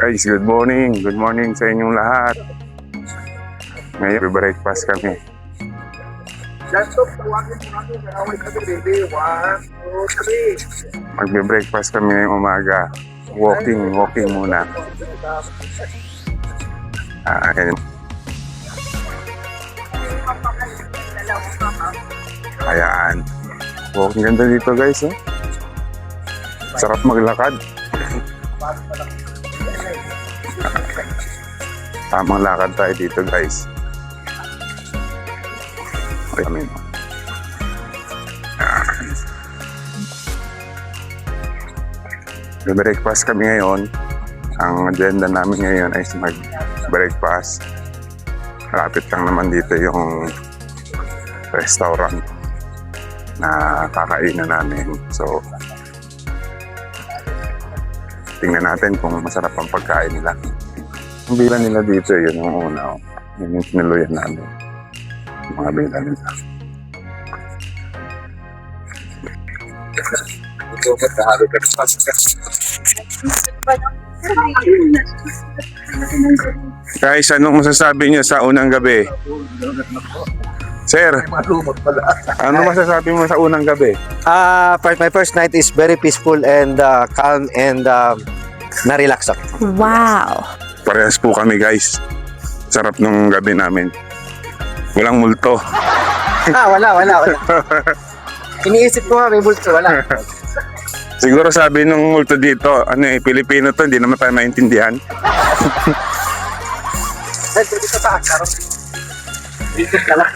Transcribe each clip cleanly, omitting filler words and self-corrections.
Guys, good morning. Good morning sa inyong lahat. Ngayon, breakfast kami. Magbe-breakfast kami ngayong umaga. Walking muna. Ayan. Walking ganda dito guys. Oh. Sarap maglakad. Tamang lakad tayo dito guys. Ayan. Breakfast kami ngayon. Ang agenda namin ngayon ay mag-breakfast. Malapit lang naman dito yung restaurant na kakainan namin. So, tingnan natin kung masarap ang pagkain nila. Ang bila nila dito, yun yung una. Yun yung siniluyan namin. Yung mga bila nila. Guys, anong masasabi niyo sa unang gabi? Sir, ano masasabi mo sa unang gabi? My first night is very peaceful and calm and na-relax ako. Wow! Parehas po kami guys. Sarap nung gabi namin. Walang multo. Wala. Iniisip ko nga may bulto, wala. Siguro sabi nung multo dito, Pilipino to, hindi naman tayo maintindihan. Dito sa akar. Dito ka lang.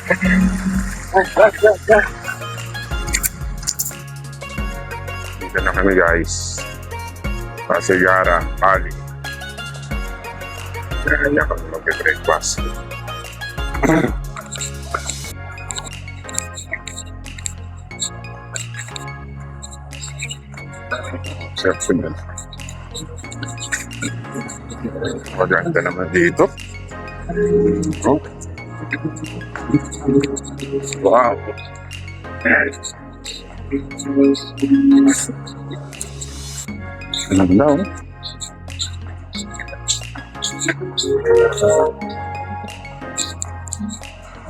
Dito na kami guys. Pasigara, Ali. Kaya kami mag-breakfast. Exceptional. Maganda naman dito. Oh. Wow. Ano daw?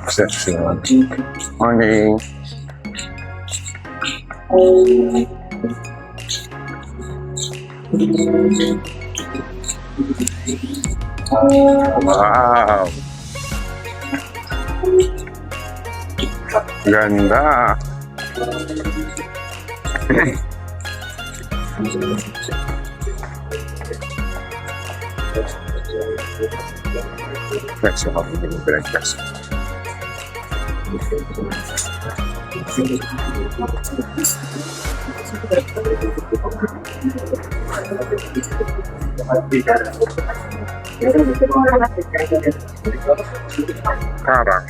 Exceptional. Morning. Wow. Ganda. Next one, breakfast. Karang.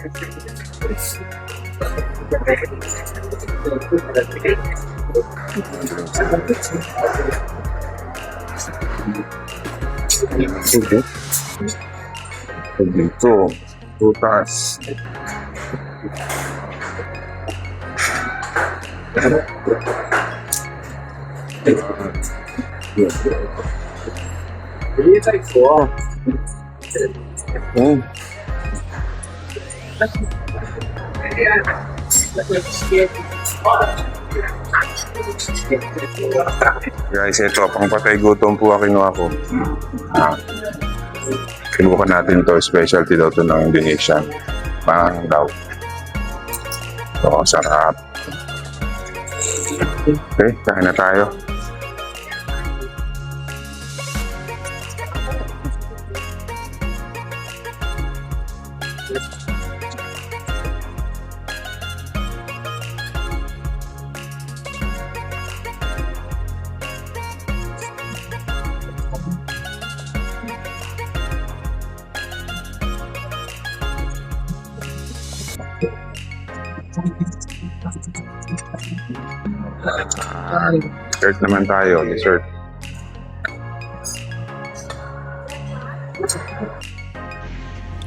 Dito, tutas. Guys, ito, pang patay gutom po ang kinuha ko. Kinuha natin to, specialty daw to ng Indonesian. Parang daw. Ito, sarap. Okay, kain na tayo. Dessert naman tayo, dessert.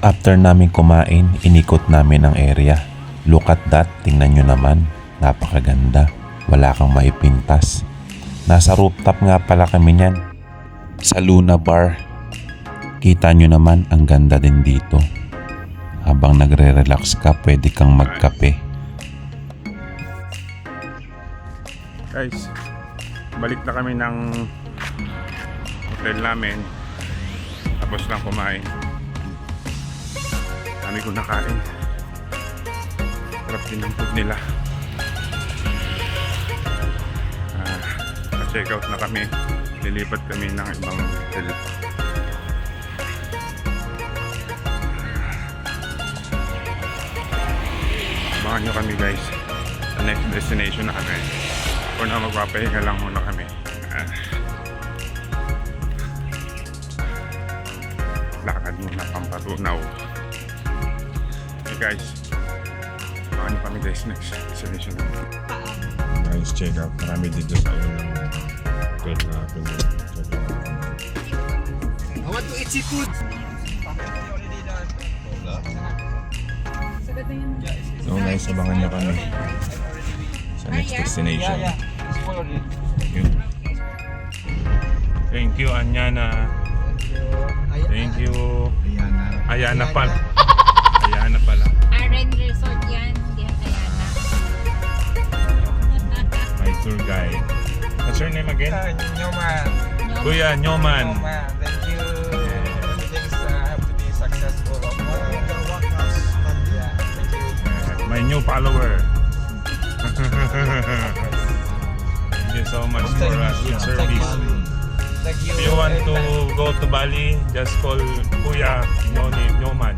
After namin kumain, inikot namin ang area. Look at that, tingnan nyo naman. Napakaganda. Wala kang maipintas. Nasa rooftop nga pala kami niyan. Sa Luna Bar. Kita nyo naman ang ganda din dito. Habang nagre-relax ka, pwede kang magkape. Guys, balik na kami ng hotel namin. Tapos lang kumain. Dami ko nakain. Sarap din ang food nila. Pa-check out na kami. Lilipat kami ng ibang hotel. Abangan nyo kami guys sa next destination na kami. For now, magpapahinga lang muna kami. Lakad muna pampatunaw. Hey guys, abangan nyo kami guys next destination. Guys, check out. Marami dito sa unang hotel na check out. I want to eat seafood. So guys, abangan nyo kami sa next destination. Yun. Thank you, Anyana. Thank you. Ayana pala. Ayana pala. Aren Resort yan, hindi Ayana. My tour guide. What's your name again? Nyoman. Kuya Nyoman. Nyoman. Thank you. Everything's have to be successful. Yeah, thank you. My new follower. Thank you so much for good service. Thank you. If you want to go to Bali, just call Kuya Nyoman.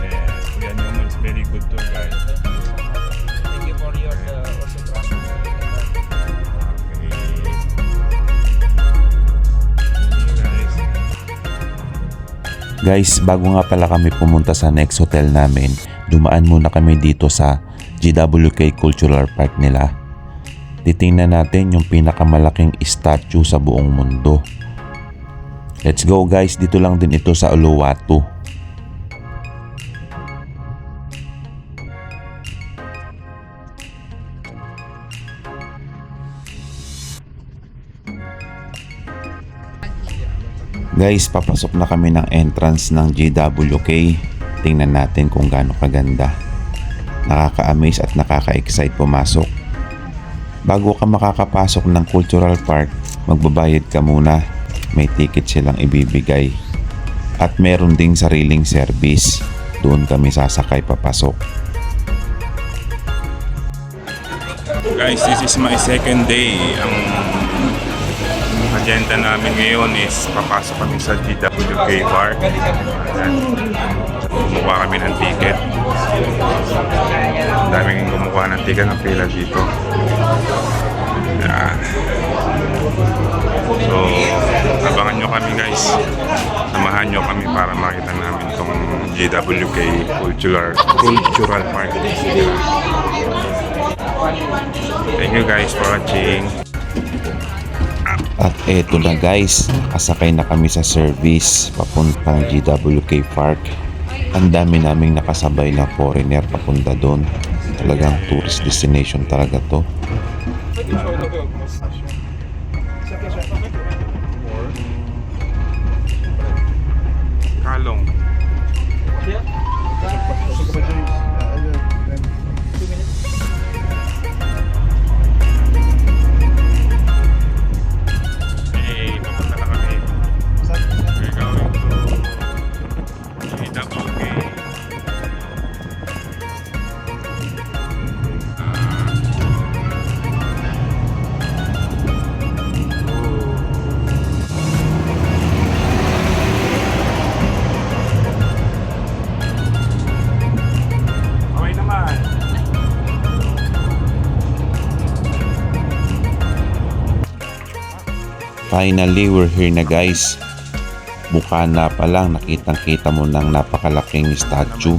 Yes, Kuya Nyoman is very good tour guide. Thank you for your also trust. Guys, bago nga pala kami pumunta sa next hotel namin, dumaan muna kami dito sa GWK Cultural Park nila. Titingnan natin yung pinakamalaking statue sa buong mundo. Let's go guys, dito lang din ito sa Uluwatu. Guys, papasok na kami ng entrance ng GWK. Tingnan natin kung gaano kaganda. Nakaka-amaze at nakaka-excite pumasok. Bago ka makakapasok ng Cultural Park, magbabayad ka muna. May ticket silang ibibigay. At meron ding sariling service. Doon kami sasakay papasok. Guys, this is my second day. Ang agenda namin ngayon is papasok kami sa GWK Park. Ayan. Kumuha kami ng ticket. Ang daming kumuha ng ticket ng pila dito. Ayan. So, abangan nyo kami guys. Samahan nyo kami para makita namin itong GWK Cultural Park. Thank you guys for watching. At eto na guys, kasakay na kami sa service papuntang GWK Park. Ang dami naming nakasabay na foreigner papunta doon. Talagang tourist destination talaga to. Kalong. Hey, papunta na kami. We're going to GWK. Okay naman. Finally, we're here na guys. Bukana pa lang, nakitang-kita mo ng napakalaking statue.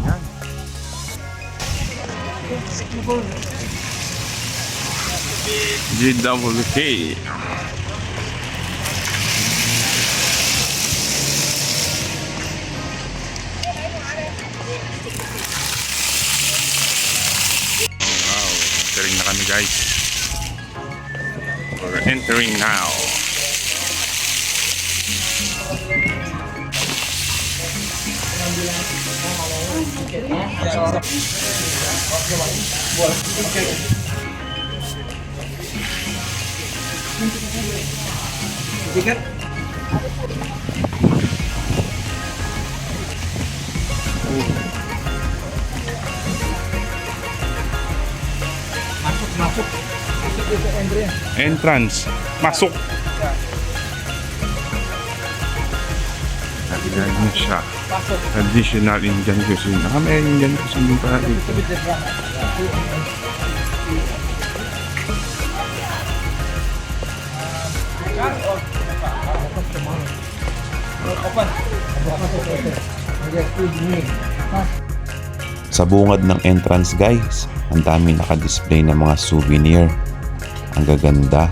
GWK. Wow, entering na kami guys. We're entering now. Entrance. Masok. Yan na siya. Traditional Indian cuisine. May Indian cuisine din pala dito. Sa bungad ng entrance guys, ang dami naka-display ng mga souvenir. Ang gaganda.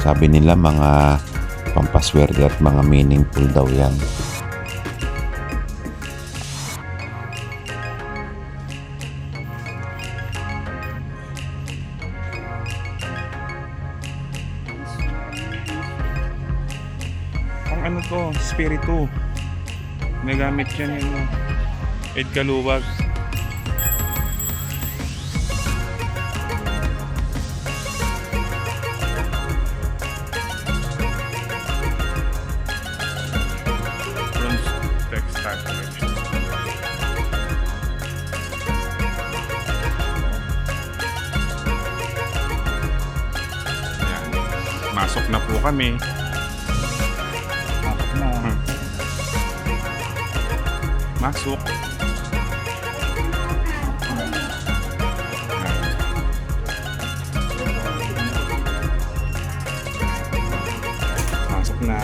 Sabi nila mga pampaswerte at mga meaningful daw yan. Ang ano to, spiritu. Nagamit yan yung Ed Kaluwag. Bronze textile collection. Ayan. Masok na po kami. Masuk. Masuk na.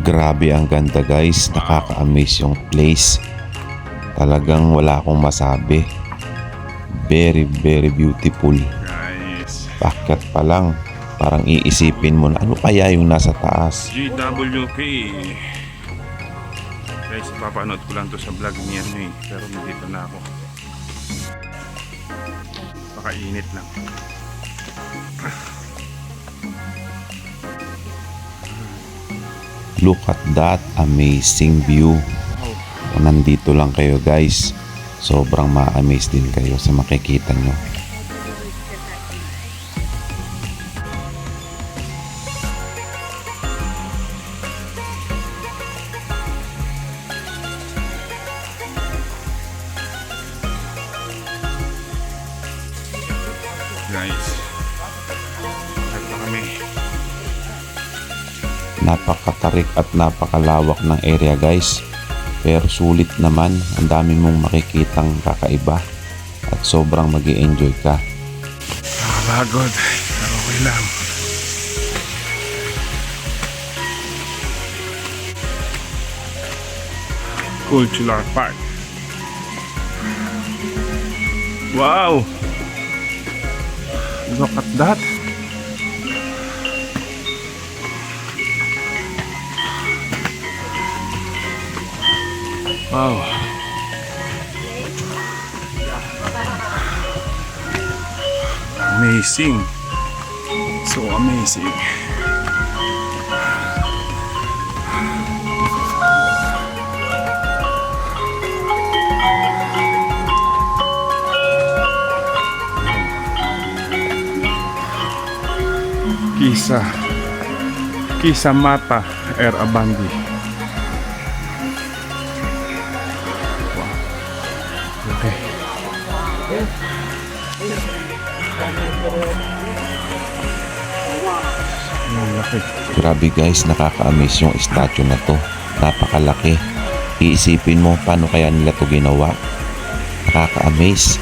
Grabe ang ganda guys, nakaka-amaze yung place. Talagang wala akong masabi. Very beautiful. Guys. Pakyat pa lang, parang iisipin mo na ano kaya yung nasa taas. GWK. Guys, papanood ko lang to sa vlog niya pero nandito na ako. Baka init lang. Look at that amazing view. Kung nandito lang kayo guys, sobrang ma-amaze din kayo sa makikita nyo. Guys. At na kami. Napakatarik at napakalawak ng area guys. Pero sulit naman, ang dami mong makikitang kakaiba at sobrang mag-i-enjoy ka. Nakabagod. Pero okay lang. Cultural Park. Wow! Look at that. Wow. Amazing. So amazing. Kisa Mata Air Abandi. Wow. Okay. Laki. Grabe guys, nakaka-amaze yung statue na to. Napakalaki. Iisipin mo paano kaya nila to ginawa. Nakaka-amaze.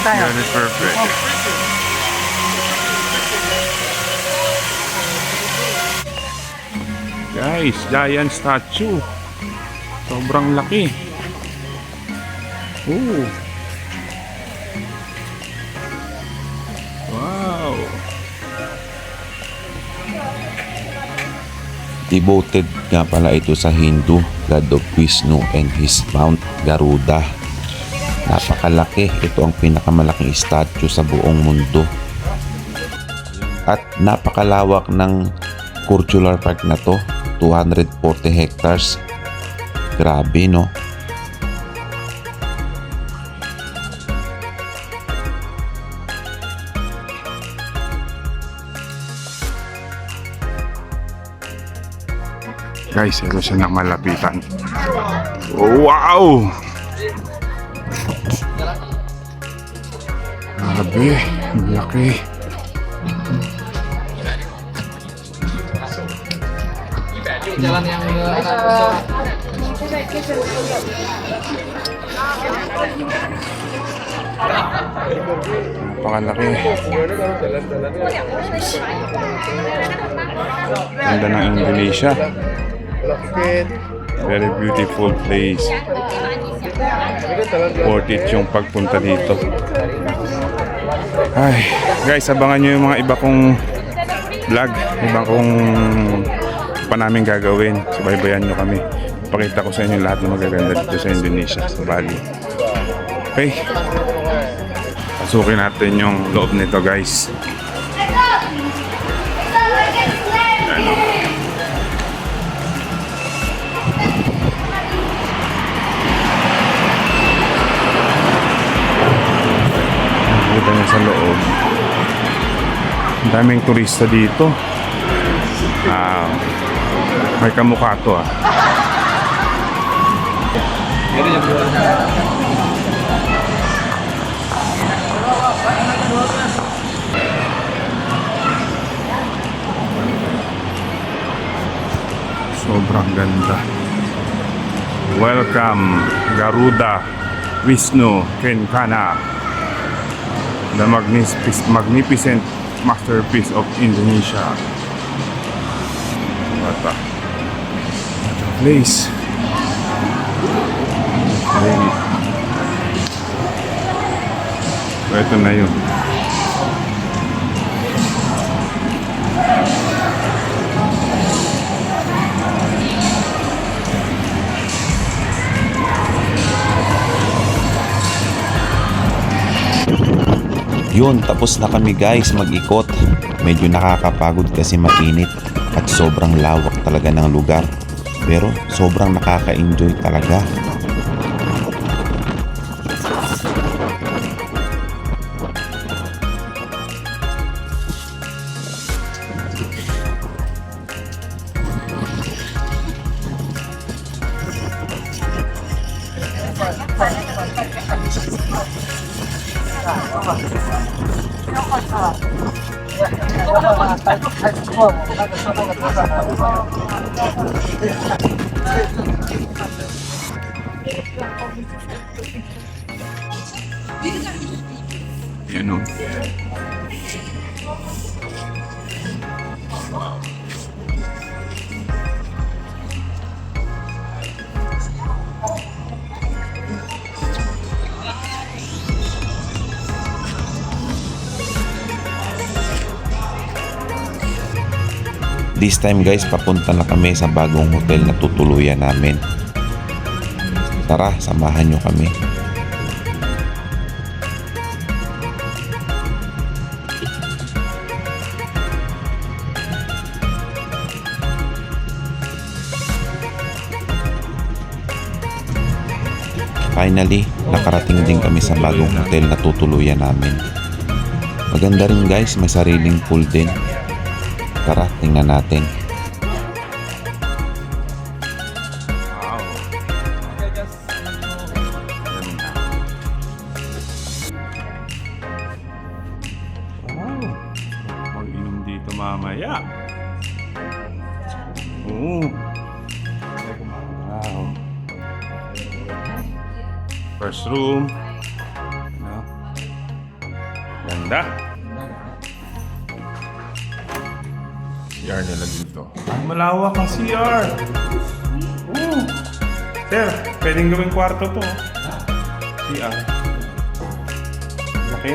Very perfect. Guys, giant statue. Sobrang laki. Ooh. Wow. Devoted nga pala ito sa Hindu, God of Vishnu and his Mount Garuda. Napakalaki, ito ang pinakamalaking statue sa buong mundo. At napakalawak ng Curchular Park na to, 240 hectares. Grabe, no? Guys, ito siya na malapitan. Oh, wow! Grabe, ang laki. Jalan yang Napakalaki. Ganda ng Indonesia. Very beautiful place. Worth it yung pagpunta dito. Ay, guys, abangan nyo yung mga iba kong vlog, iba kong pa namin gagawin. Subaybayan nyo kami. Pakita ko sa inyo lahat ng magaganda dito sa Indonesia, sa Bali. Okay, pasukin natin yung loob nito, guys. Ano? Kita nyo sa loob. Ang daming turista dito. May kamukha to ah. Sobrang ganda. Welcome Garuda Vishnu Kencana, the magnificent masterpiece of Indonesia. What a place. Really. So, ito na yun. Yun, tapos na kami guys mag-ikot. Medyo nakakapagod kasi mainit at sobrang lawak talaga ng lugar. Pero sobrang nakaka-enjoy talaga. Yan o. This time guys, papunta na kami sa bagong hotel na tutuluyan namin. Tara, samahan nyo kami. Finally, nakarating din kami sa bagong hotel na tutuluyan namin. Maganda rin guys, may sariling pool din. Tara, tingnan natin. Wow. Wow. Mag-inom dito mamaya. Oo. Wow. First room. Ano? Ganda. CR nila dito. Ang malawak ang CR. Sir, pwedeng gawing kwarto to. CR. Laki.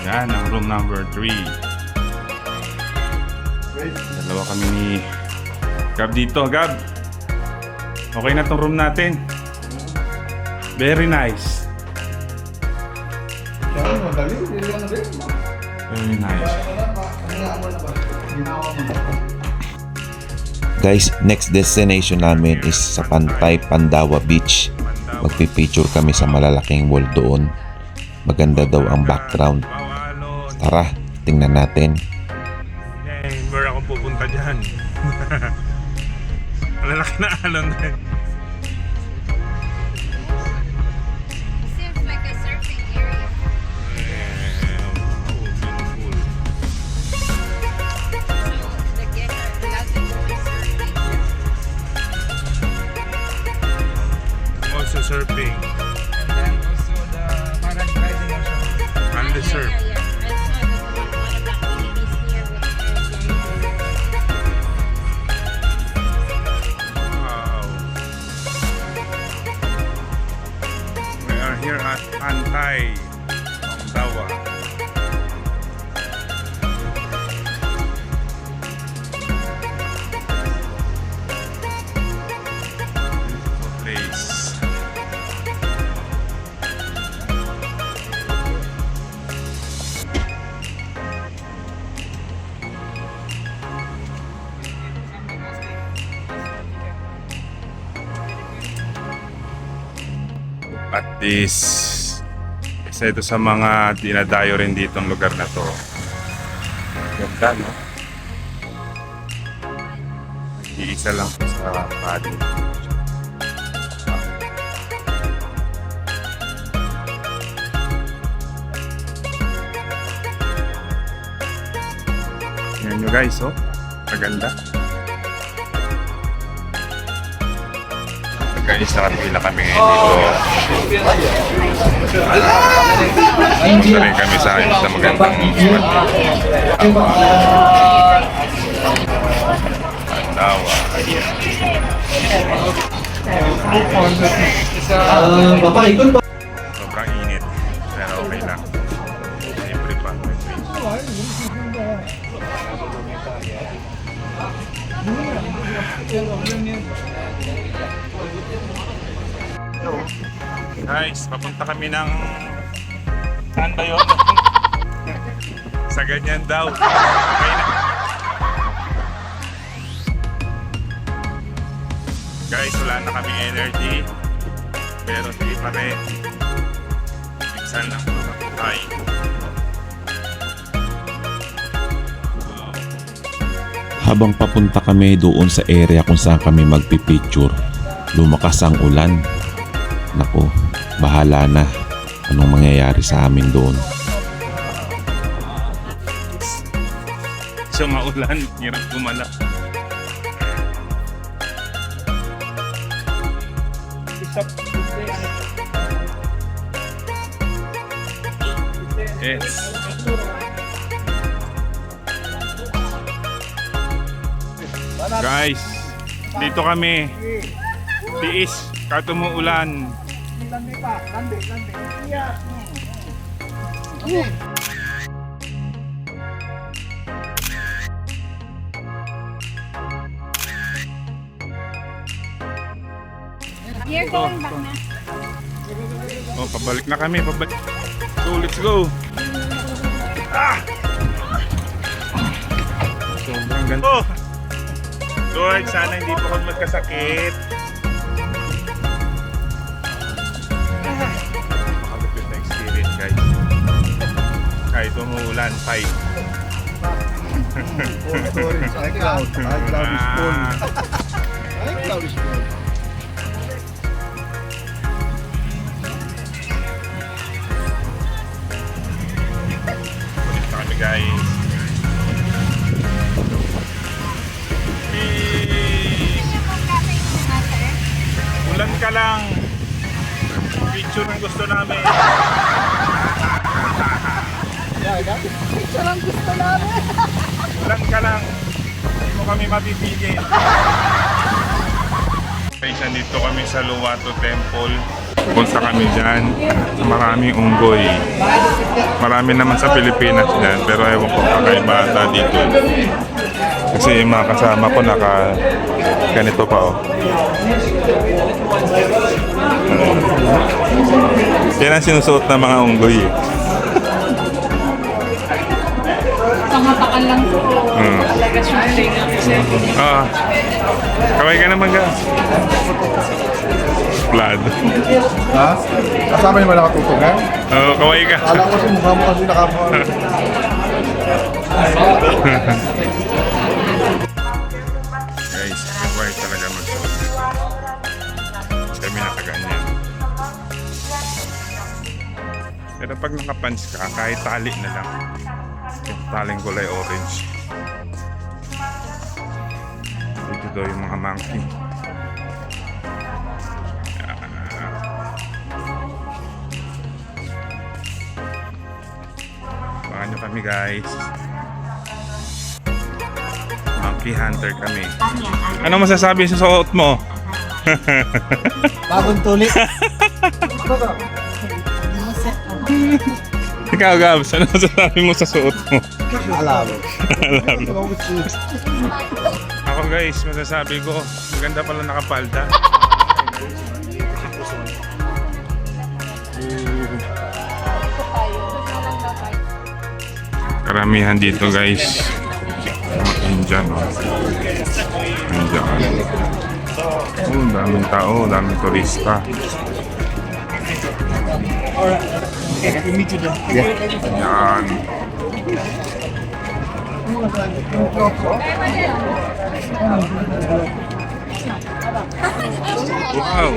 Yan ang room number 3. Dalawa kami ni Gab dito. Gab, okay na tong room natin. Very nice. Very nice. Guys, next destination namin is sa Pantay Pandawa Beach. Magpipicture kami sa malalaking wall doon. Maganda daw ang background. Tara, tingnan natin. Yay, meron akong pupunta dyan. Malalaki na alon din. Seems like a surfing area. Beautiful. So the guests are allowed to go surfing. Also surfing. And then also the paragliding also. And the surf. Yeah. I saw one of the activities here with Wow. We are here at Pantay Pandawa. Beautiful place. At this, isa ito sa mga dinadayo rin dito ang lugar na to. Ganda, no? Iisa lang po sa padi. Tingnan nyo guys, oh. Maganda. Guys, nakapila kami ngayon dito. Gusto rin kami sa magandang spot dito. Pandawa. Sobrang init. Pero okay lang. Siyempre pa. Guys, papunta kami ng saan ba yun? Sa ganyan daw. Okay na. Guys, wala na kaming energy. Pero sige pa rin. Minsan lang ito ay. Habang papunta kami doon sa area kung saan kami magpipicture, lumakas ang ulan. Naku, bahala na anong mangyayari sa amin doon. So maulan, hirap gumala. Yes. Guys, dito kami. Tiis, kahit umuulan. Here, going back na. Oh, pabalik na kami, pabalik. So, let's go. Ah! Sobrang ganda. Oh! Lord, sana hindi pa ako magkasakit. Makalupit na experience, guys. Kahit umuulan, fight. iCloud is full. Ah, iCloud is full. Ulit na kami, guys. Ulan ka lang. Picture ang gusto namin. Picture ang gusto namin. Ulan ka lang. Hindi mo kami mapipigil. Guys, nandito kami sa Luwato Temple. Punta kami dyan. Maraming unggoy. Marami naman sa Pilipinas dyan. Pero ewan ko kakaiba ata dito. Kasi yung mga kasama ko ganito pa oh. Yan ang sinusuot ng mga unggoy eh. Pangapakan lang po. Talaga shooting ang cellphone. Kaway ka naman ka. Vlad. Ha? Kasama niyo ba nakatutugan? Oo, kaway ka. Alam ko kasi mukha mo kasi nakamuha. Guys, kaway talaga magsuot. Kami nakaganyan. Pero pag nakapants ka, kahit tali na lang. Yung taling kulay orange. Dito daw yung mga monkey. Baka nyo kami guys. Monkey hunter kami. Ano masasabi sa suot mo? Bagong tulik. Ikaw Gabs, ano masasabi mo sa suot mo? Alam. Ako guys, masasabi ko, maganda pala nakapalda. Karamihan dito guys. Indian oh. Indian. Oh, daming tao, daming turista. Yan. Wow.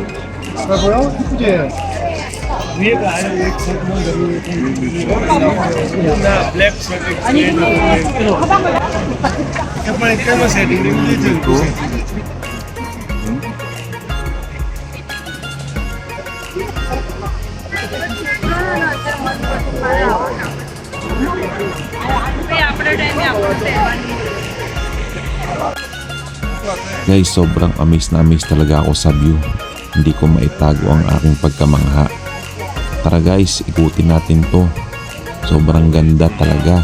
Guys, sobrang amaze na amaze talaga ako sa view. Hindi ko maitago ang aking pagkamangha. Tara guys, ikutin natin to. Sobrang ganda talaga.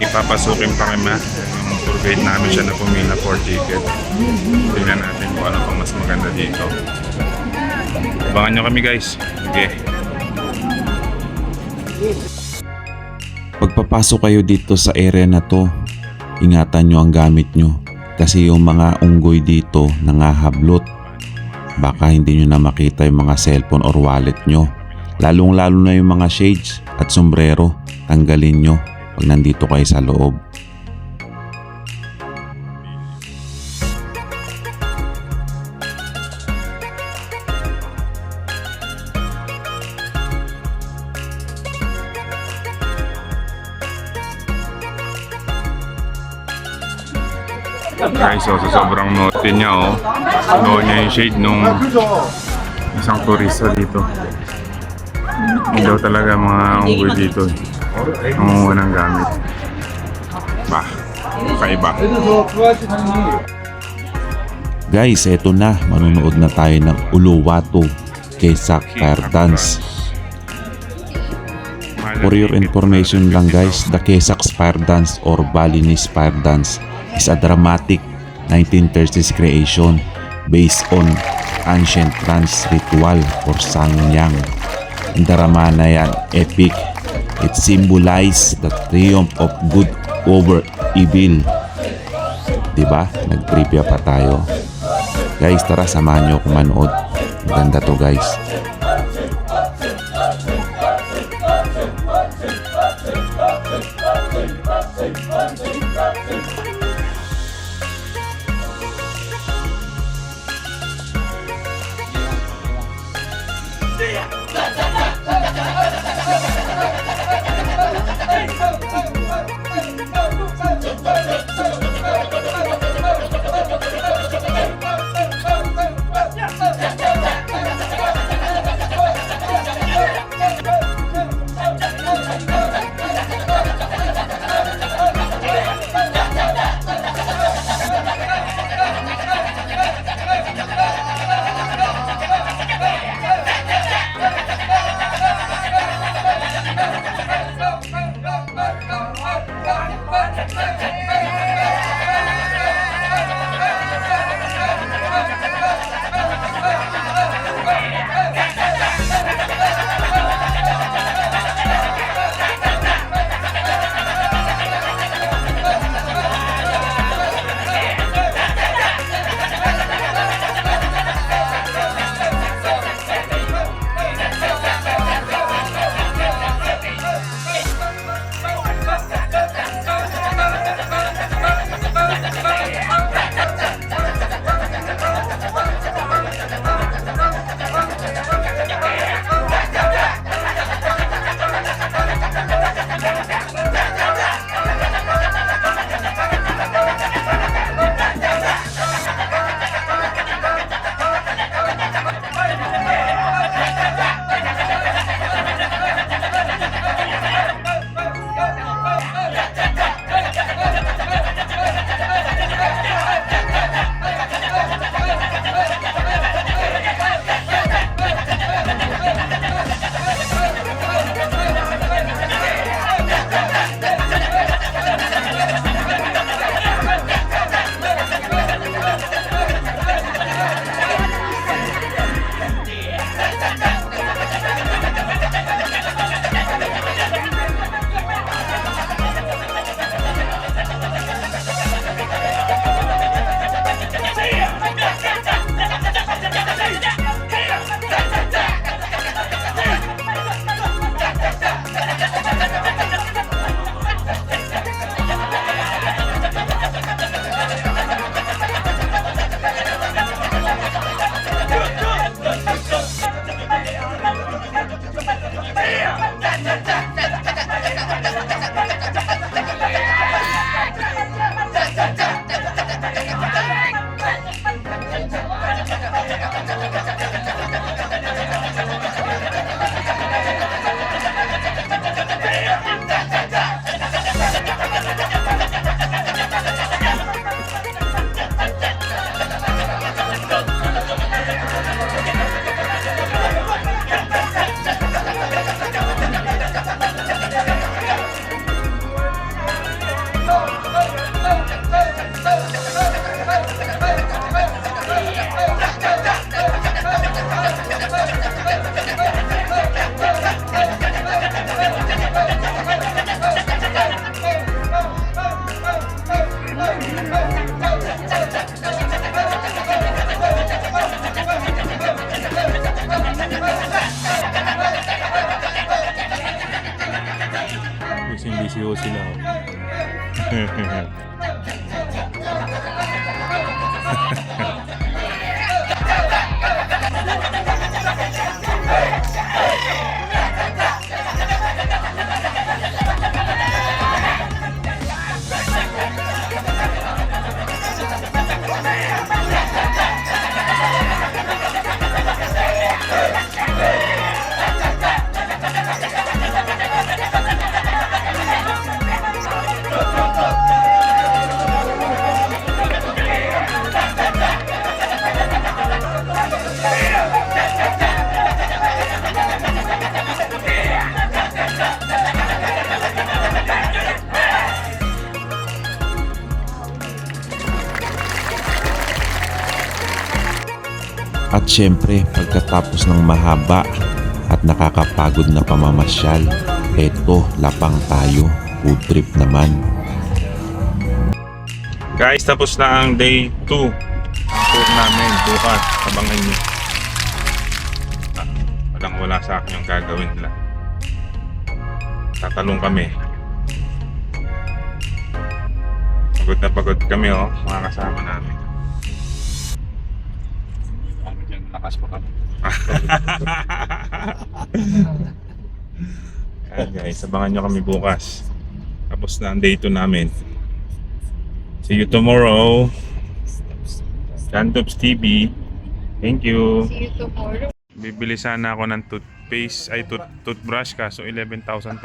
Ipapasukin pa kami yung tour guide namin siya na pumila for ticket. Tingnan natin kung ano pang mas maganda dito. Abangan nyo kami guys. Okay. Pagpapasok kayo dito sa area na to, ingatan nyo ang gamit nyo. Kasi yung mga unggoy dito nangahablot. Baka hindi nyo na makita yung mga cellphone or wallet nyo. Lalong lalo na yung mga shades at sombrero. Tanggalin nyo pag nandito kayo sa loob. Guys, so sa sobrang note niya oh. Note niya yung shade nung isang turista dito. Hindi daw talaga mga unggoy dito. Ang unang gamit. Bah, kaiba. Guys, eto na. Manunood na tayo ng Uluwatu Kesak Fire Dance. For your information lang guys, the Kesak Fire Dance or Balinese Fire Dance is a dramatic 1930s creation based on ancient trance ritual for Sangyang. Ang drama na yan, epic. It symbolizes the triumph of good over evil. Diba? Nag-preview pa tayo. Guys, tara samahan nyo kung manood. Maganda to guys. Busy ho sila. At syempre, pagkatapos ng mahaba at nakakapagod na pamamasyal, eto, lapang tayo, food trip naman. Guys, tapos na ang day 2 ang tour namin. Bukas, abangan nyo. Wala sa akin yung gagawin nila. Tatalong kami. Pagod na pagod kami, oh, mga kasama namin. Lakas pa kami. Ayan guys, abangan nyo kami bukas. Tapos na ang day 2 namin. See you tomorrow. Cantops TV. Thank you. See you tomorrow. Bibili sana ako ng toothbrush kaso 11,500.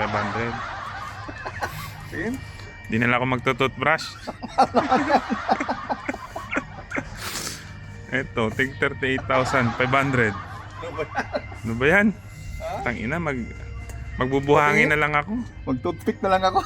Di na lang ako magto-toothbrush. Eto, tig 38,500. Ano ba yan? Tangina, magbubuhangin na lang ako. Mag-toothpick na lang ako.